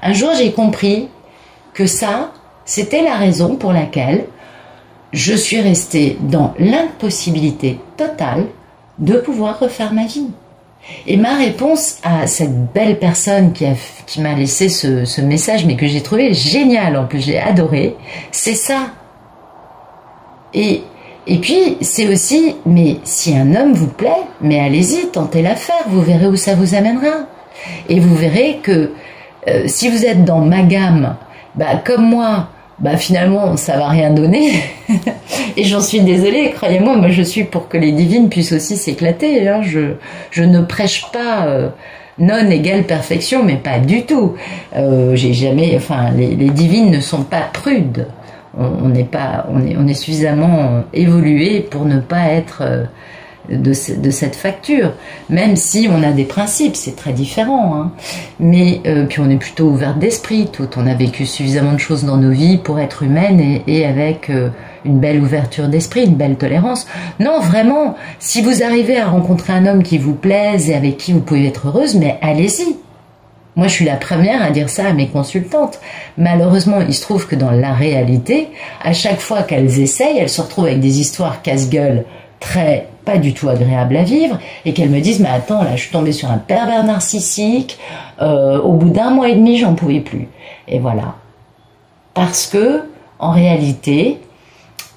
Un jour, j'ai compris que ça, c'était la raison pour laquelle je suis restée dans l'impossibilité totale de pouvoir refaire ma vie. Et ma réponse à cette belle personne qui m'a laissé ce message, mais que j'ai trouvé génial, en plus j'ai adoré, c'est ça. Et puis c'est aussi, mais si un homme vous plaît, mais allez-y, tentez l'affaire, vous verrez où ça vous amènera. Et vous verrez que si vous êtes dans ma gamme, comme moi, finalement ça va rien donner. Et j'en suis désolée, croyez-moi, moi je suis pour que les divines puissent aussi s'éclater. Hein. Je ne prêche pas non égale perfection, mais pas du tout. J'ai jamais, enfin, les divines ne sont pas prudes. On est suffisamment évolué pour ne pas être de cette facture, même si on a des principes, c'est très différent, hein. Mais puis on est plutôt ouvert d'esprit, on a vécu suffisamment de choses dans nos vies pour être humaine et avec une belle ouverture d'esprit, une belle tolérance. Non, vraiment, si vous arrivez à rencontrer un homme qui vous plaise et avec qui vous pouvez être heureuse, mais allez-y. Moi, je suis la première à dire ça à mes consultantes. Malheureusement, il se trouve que dans la réalité, à chaque fois qu'elles essayent, elles se retrouvent avec des histoires casse-gueule pas du tout agréable à vivre, et qu'elles me disent, mais attends, là je suis tombée sur un pervers narcissique, au bout d'1 mois et demi j'en pouvais plus. Et voilà. Parce que, en réalité,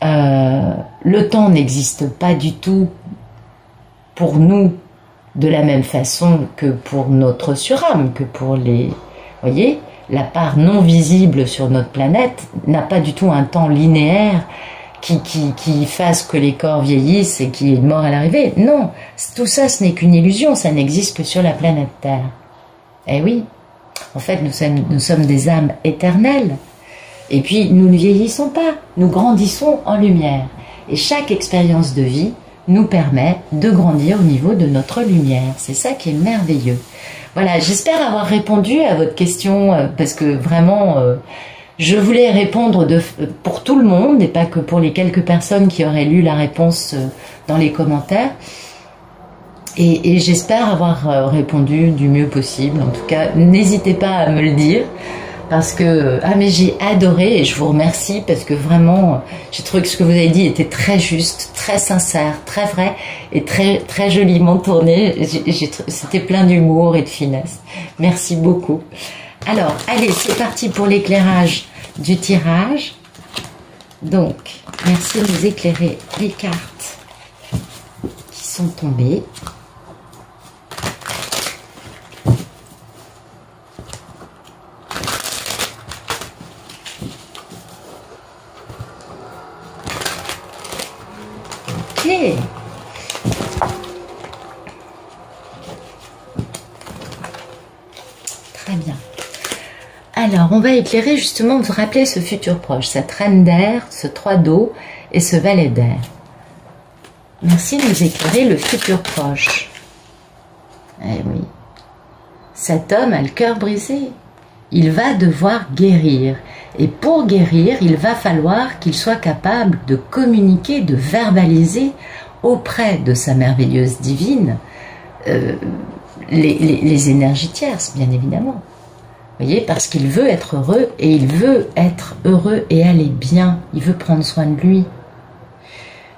le temps n'existe pas du tout pour nous de la même façon que pour notre surâme, que pour les... Voyez, la part non visible sur notre planète n'a pas du tout un temps linéaire qui fasse que les corps vieillissent et qu'il y ait une mort à l'arrivée. Non, tout ça, ce n'est qu'une illusion, ça n'existe que sur la planète Terre. Eh oui, en fait, nous sommes des âmes éternelles. Et puis, nous ne vieillissons pas, nous grandissons en lumière. Et chaque expérience de vie nous permet de grandir au niveau de notre lumière. C'est ça qui est merveilleux. Voilà, j'espère avoir répondu à votre question, parce que vraiment, je voulais répondre pour tout le monde, et pas que pour les quelques personnes qui auraient lu la réponse dans les commentaires. Et j'espère avoir répondu du mieux possible. En tout cas, n'hésitez pas à me le dire. Parce que, mais j'ai adoré et je vous remercie parce que vraiment, j'ai trouvé que ce que vous avez dit était très juste, très sincère, très vrai et très, très joliment tourné. C'était plein d'humour et de finesse. Merci beaucoup. Alors, allez, c'est parti pour l'éclairage du tirage. Donc, merci de nous éclairer les cartes qui sont tombées. Ok. Très bien. Alors, on va éclairer justement, vous rappelez ce futur proche, cette reine d'air, ce 3 d'eau et ce valet d'air. Merci de nous éclairer le futur proche. Eh oui. Cet homme a le cœur brisé. Il va devoir guérir. Et pour guérir, il va falloir qu'il soit capable de communiquer, de verbaliser auprès de sa merveilleuse divine les énergies tierces, bien évidemment. Vous voyez, parce qu'il veut être heureux et il veut être heureux et aller bien. Il veut prendre soin de lui.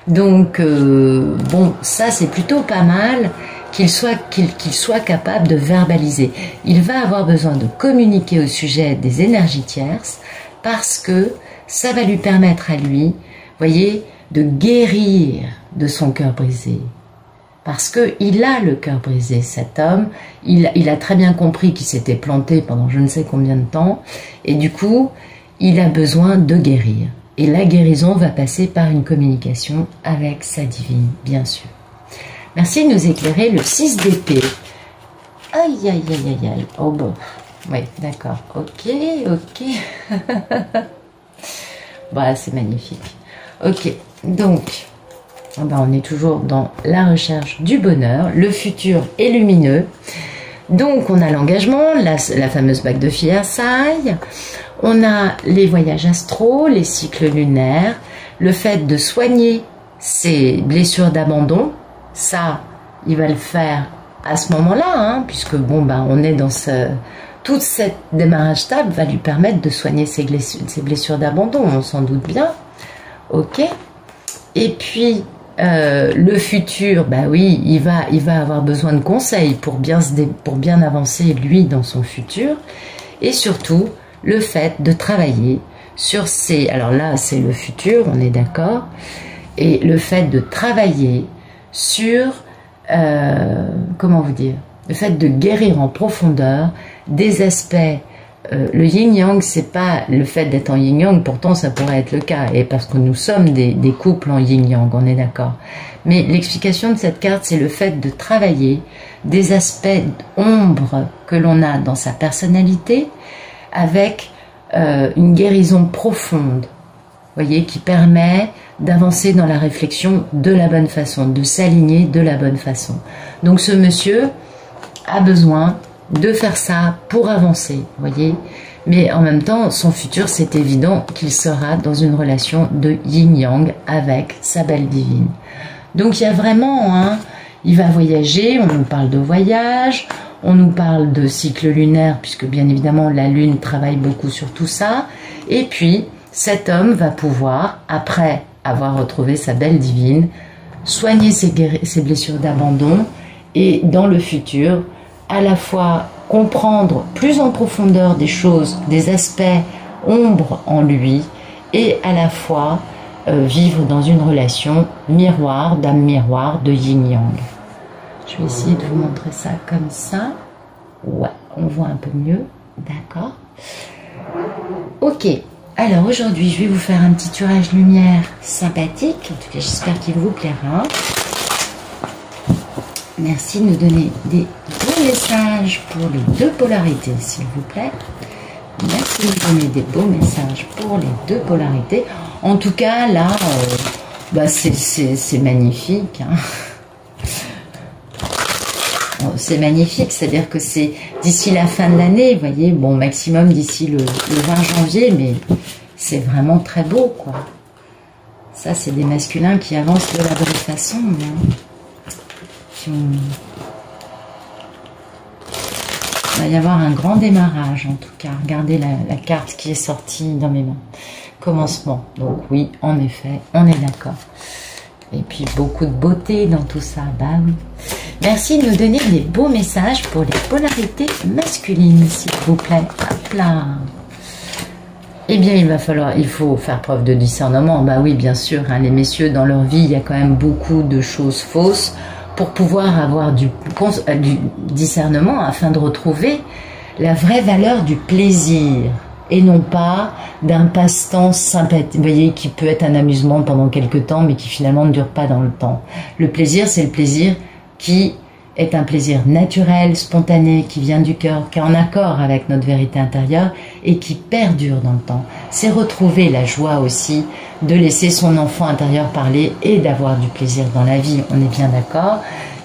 Donc, bon, ça c'est plutôt pas mal qu'il soit capable de verbaliser. Il va avoir besoin de communiquer au sujet des énergies tierces parce que ça va lui permettre à lui, voyez, de guérir de son cœur brisé. Parce qu'il a le cœur brisé, cet homme. Il a très bien compris qu'il s'était planté pendant je ne sais combien de temps. Et du coup, il a besoin de guérir. Et la guérison va passer par une communication avec sa divine, bien sûr. Merci de nous éclairer le 6 d'épée. Aïe, aïe, aïe, aïe, aïe. Oh bon. Oui, d'accord. Ok, ok. Voilà, c'est magnifique. Ok, donc, on est toujours dans la recherche du bonheur. Le futur est lumineux. Donc, on a l'engagement, la fameuse bague de fiançailles. On a les voyages astraux, les cycles lunaires, le fait de soigner ses blessures d'abandon. Ça, il va le faire à ce moment-là, hein, puisque bon, on est dans toute cette démarrage stable va lui permettre de soigner ses blessures d'abandon, on s'en doute bien. Ok. Et puis le futur, oui, il va avoir besoin de conseils pour bien avancer lui dans son futur, et surtout le fait de travailler sur ses. Alors là, c'est le futur, on est d'accord, et le fait de travailler sur, comment vous dire, le fait de guérir en profondeur des aspects. Le yin-yang, c'est pas le fait d'être en yin-yang, pourtant ça pourrait être le cas, et parce que nous sommes des couples en yin-yang, on est d'accord. Mais l'explication de cette carte, c'est le fait de travailler des aspects ombre que l'on a dans sa personnalité avec une guérison profonde, voyez, qui permet d'avancer dans la réflexion de la bonne façon, de s'aligner de la bonne façon. Donc ce monsieur a besoin de faire ça pour avancer, voyez. Mais en même temps, son futur, c'est évident qu'il sera dans une relation de yin-yang avec sa belle divine. Donc il y a vraiment, il va voyager, on nous parle de voyage, on nous parle de cycle lunaire, puisque bien évidemment la lune travaille beaucoup sur tout ça. Et puis, cet homme va pouvoir, après avoir retrouvé sa belle divine, soigner ses blessures d'abandon et dans le futur, à la fois comprendre plus en profondeur des choses, des aspects ombres en lui, et à la fois vivre dans une relation miroir, d'âme miroir, de yin-yang. Je vais essayer de vous montrer ça comme ça. Ouais, on voit un peu mieux, d'accord. Ok, Alors aujourd'hui, je vais vous faire un petit tirage lumière sympathique. En tout cas, j'espère qu'il vous plaira. Merci de nous donner des beaux messages pour les deux polarités, s'il vous plaît. Merci de nous donner des beaux messages pour les deux polarités. En tout cas, là, c'est magnifique. Hein. C'est magnifique, c'est-à-dire que c'est d'ici la fin de l'année, vous voyez, bon, maximum d'ici le 20 janvier, mais c'est vraiment très beau, quoi. Ça, c'est des masculins qui avancent de la bonne façon. Hein. Il va y avoir un grand démarrage, en tout cas. Regardez la carte qui est sortie dans mes mains. Commencement. Donc oui, en effet, on est d'accord. Et puis beaucoup de beauté dans tout ça. Bah oui. Merci de nous donner des beaux messages pour les polarités masculines, s'il vous plaît. Hop là. Eh bien, il faut faire preuve de discernement. Bah oui, bien sûr, hein, les messieurs, dans leur vie, il y a quand même beaucoup de choses fausses pour pouvoir avoir du discernement afin de retrouver la vraie valeur du plaisir et non pas d'un passe-temps sympathique, vous voyez, qui peut être un amusement pendant quelques temps, mais qui finalement ne dure pas dans le temps. Le plaisir, c'est le plaisir qui est un plaisir naturel, spontané, qui vient du cœur, qui est en accord avec notre vérité intérieure et qui perdure dans le temps. C'est retrouver la joie aussi de laisser son enfant intérieur parler et d'avoir du plaisir dans la vie. On est bien d'accord.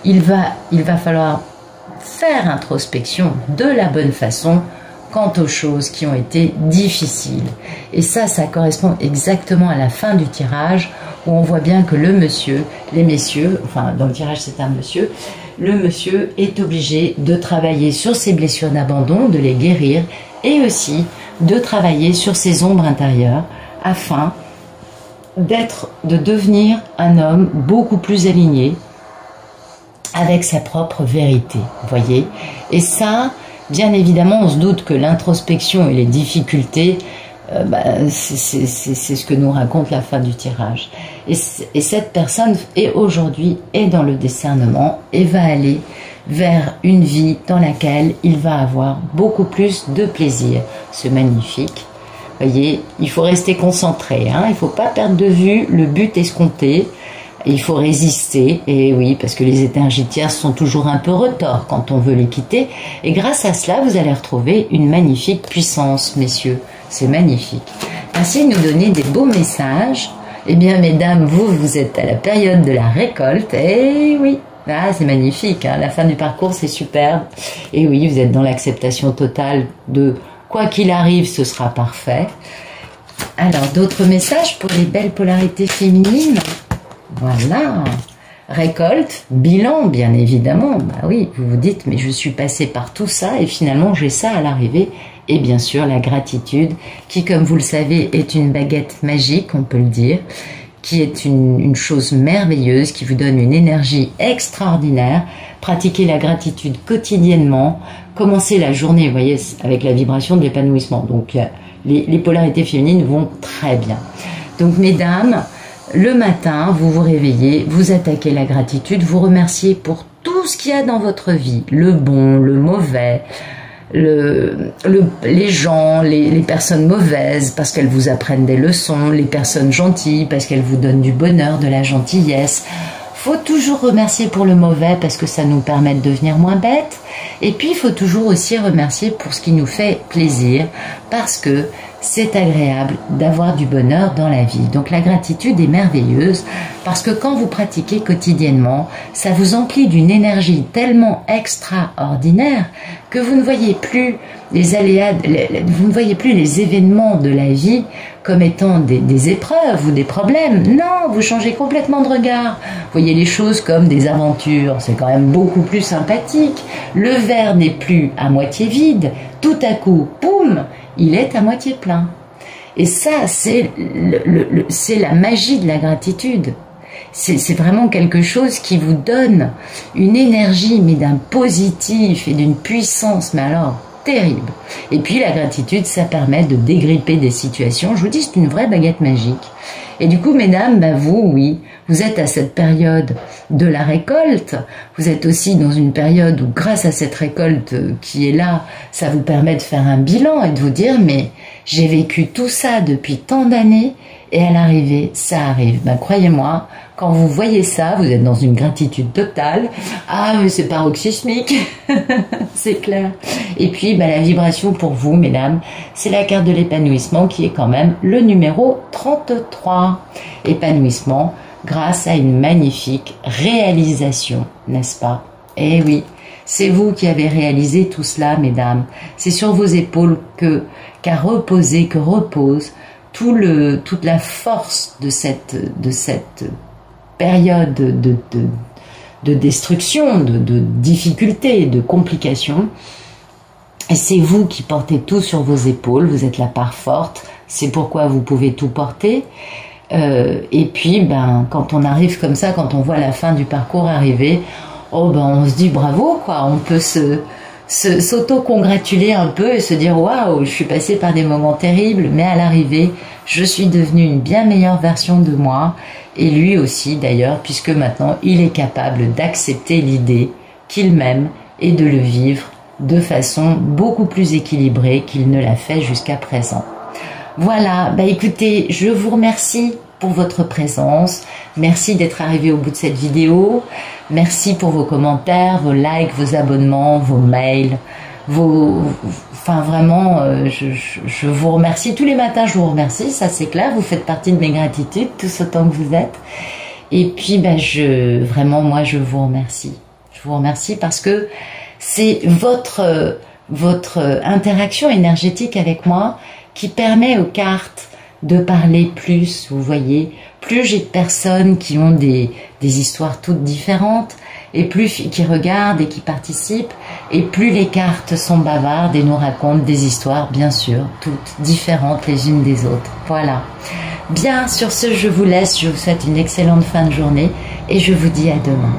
Il va falloir faire introspection de la bonne façon quant aux choses qui ont été difficiles. Et ça correspond exactement à la fin du tirage où on voit bien que le monsieur, les messieurs, enfin dans le tirage c'est un monsieur, le monsieur est obligé de travailler sur ses blessures d'abandon, de les guérir et aussi de travailler sur ses ombres intérieures afin de devenir un homme beaucoup plus aligné avec sa propre vérité, vous voyez. Et ça, bien évidemment, on se doute que l'introspection et les difficultés, c'est ce que nous raconte la fin du tirage. Et cette personne est aujourd'hui dans le discernement et va aller vers une vie dans laquelle il va avoir beaucoup plus de plaisir. C'est magnifique. Vous voyez, il faut rester concentré, hein, il ne faut pas perdre de vue le but escompté. Il faut résister, et oui, parce que les énergies tierces sont toujours un peu retors quand on veut les quitter. Et grâce à cela, vous allez retrouver une magnifique puissance, messieurs. C'est magnifique. Merci de nous donner des beaux messages. Eh bien, mesdames, vous êtes à la période de la récolte. Eh oui, ah, c'est magnifique. Hein, la fin du parcours, c'est superbe. Et oui, vous êtes dans l'acceptation totale de quoi qu'il arrive, ce sera parfait. Alors, d'autres messages pour les belles polarités féminines. Voilà, récolte, bilan, bien évidemment. Bah oui, vous vous dites, mais je suis passé par tout ça et finalement j'ai ça à l'arrivée. Et bien sûr, la gratitude, qui, comme vous le savez, est une baguette magique, on peut le dire, qui est une chose merveilleuse, qui vous donne une énergie extraordinaire. Pratiquez la gratitude quotidiennement, commencez la journée, vous voyez, avec la vibration de l'épanouissement. Donc, les polarités féminines vont très bien. Donc, mesdames, le matin, vous vous réveillez, vous attaquez la gratitude, vous remerciez pour tout ce qu'il y a dans votre vie, le bon, le mauvais, les gens, les personnes mauvaises parce qu'elles vous apprennent des leçons, les personnes gentilles parce qu'elles vous donnent du bonheur, de la gentillesse. Faut toujours remercier pour le mauvais parce que ça nous permet de devenir moins bêtes. Et puis, il faut toujours aussi remercier pour ce qui nous fait plaisir parce que c'est agréable d'avoir du bonheur dans la vie. Donc la gratitude est merveilleuse parce que quand vous pratiquez quotidiennement, ça vous emplit d'une énergie tellement extraordinaire que vous ne voyez plus les aléas, vous ne voyez plus les événements de la vie comme étant des épreuves ou des problèmes. Non, vous changez complètement de regard. Vous voyez les choses comme des aventures. C'est quand même beaucoup plus sympathique. Le verre n'est plus à moitié vide. Tout à coup, boum, il est à moitié plein. Et ça, c'est la magie de la gratitude. C'est vraiment quelque chose qui vous donne une énergie, mais d'un positif et d'une puissance, mais alors terrible. Et puis la gratitude, ça permet de dégripper des situations. Je vous dis, c'est une vraie baguette magique. Et du coup, mesdames, ben vous, oui, vous êtes à cette période de la récolte. Vous êtes aussi dans une période où, grâce à cette récolte qui est là, ça vous permet de faire un bilan et de vous dire, mais j'ai vécu tout ça depuis tant d'années et à l'arrivée, ça arrive. Ben, croyez-moi, quand vous voyez ça, vous êtes dans une gratitude totale. Ah, mais c'est paroxysmique, c'est clair. Et puis, ben, la vibration pour vous, mesdames, c'est la carte de l'épanouissement qui est quand même le numéro 33. Épanouissement grâce à une magnifique réalisation, n'est-ce pas? Eh oui, c'est vous qui avez réalisé tout cela, mesdames. C'est sur vos épaules que repose toute la force de cette période de destruction, de difficultés, de complications. Et c'est vous qui portez tout sur vos épaules, vous êtes la part forte, c'est pourquoi vous pouvez tout porter. Et puis, ben, quand on arrive comme ça, quand on voit la fin du parcours arriver, oh ben, on se dit bravo, quoi. On peut s'auto-congratuler un peu et se dire waouh, je suis passé par des moments terribles, mais à l'arrivée, je suis devenue une bien meilleure version de moi, et lui aussi d'ailleurs, puisque maintenant il est capable d'accepter l'idée qu'il m'aime et de le vivre de façon beaucoup plus équilibrée qu'il ne l'a fait jusqu'à présent. Voilà, bah écoutez, je vous remercie pour votre présence, merci d'être arrivé au bout de cette vidéo, merci pour vos commentaires, vos likes, vos abonnements, vos mails, enfin vraiment, je vous remercie, tous les matins je vous remercie, ça c'est clair, vous faites partie de mes gratitudes, tous autant que vous êtes, et puis bah, vraiment moi je vous remercie parce que c'est votre interaction énergétique avec moi qui permet aux cartes de parler plus, vous voyez. Plus j'ai de personnes qui ont des histoires toutes différentes, et plus qui regardent et qui participent, et plus les cartes sont bavardes et nous racontent des histoires, bien sûr, toutes différentes les unes des autres. Voilà. Bien, sur ce, je vous laisse, je vous souhaite une excellente fin de journée, et je vous dis à demain.